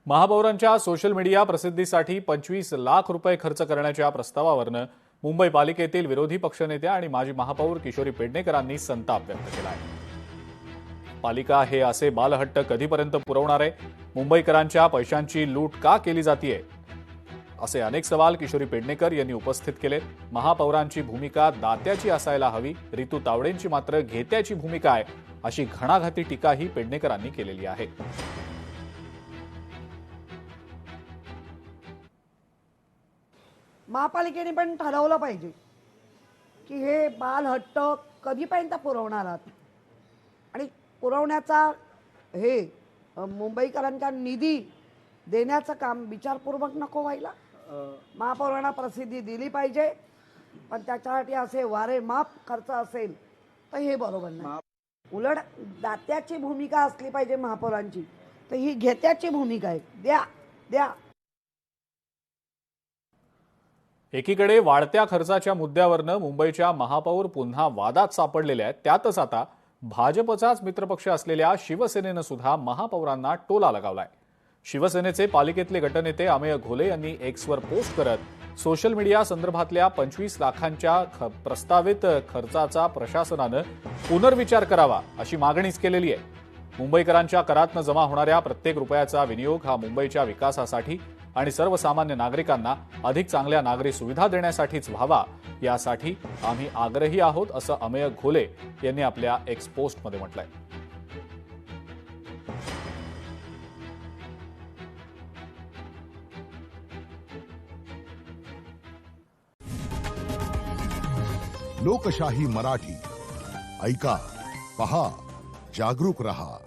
महापौरांच्या social media प्रसिद्धीसाठी 25 लाख रुपये खर्च करण्याच्या प्रस्तावावरनं मुंबई पालिकेतील विरोधी पक्षनेत्या आणि माजी महापौर किशोरी पेडणेकरांनी संताप व्यक्त केला आहे। पालिका हे असे बालहट्ट कधीपर्यंत पुरवणार आहे? मुंबईकरांच्या पैशांची लूट का केली जातीये? असे अनेक सवाल किशोरी पेडणेकर यांनी उपस्थित केलेत। महापौरांची भूमिका दात्याची असायला हवी, रितू तावडेंची मात्र घेत्याची भूमिका आहे, अशी घणाघाती टीकाही पेडणेकरांनी केलेली आहे। महापालिकेने पण ठरवलं पाहिजे की हे बालहट्ट कधीपर्यंत पुरवणार आहात आणि पुरवण्याचा हे मुंबईकरांचा निधी देण्याचं काम विचारपूर्वक नको व्हायला। महापौरांना प्रसिद्धी दिली पाहिजे, पण त्याच्यासाठी असे वारे माप खर्च असेल तर हे बरोबर नाही। उलट दात्याची भूमिका असली पाहिजे महापौरांची, तर ही घेत्याची भूमिका आहे। द्या द्या। एकीकडे वाढत्या खर्चाच्या मुद्द्यावरनं मुंबईच्या महापौर पुन्हा वादात सापडलेल्या आहेत। त्यातच आता भाजपचाच मित्रपक्ष असलेल्या शिवसेनेनं सुद्धा महापौरांना टोला लगावलाय। शिवसेनेचे पालिकेतले गटनेते अमेय घोले यांनी एक्सवर पोस्ट करत सोशल मीडिया संदर्भातल्या 25 लाखांच्या प्रस्तावित खर्चाचा प्रशासनानं पुनर्विचार करावा अशी मागणीच केलेली आहे। मुंबईकरांच्या करातनं जमा होणाऱ्या प्रत्येक रुपयाचा विनियोग हा मुंबईच्या विकासासाठी आणि सर्वसामान्य नागरिकांना अधिक चांगल्या नागरी सुविधा देण्यासाठीच व्हावा, यासाठी आम्ही आग्रही आहोत, असं अमेय घोले यांनी आपल्या एक्स पोस्टमध्ये म्हटलंय। लोकशाही मराठी ऐका, पहा, जागरूक रहा।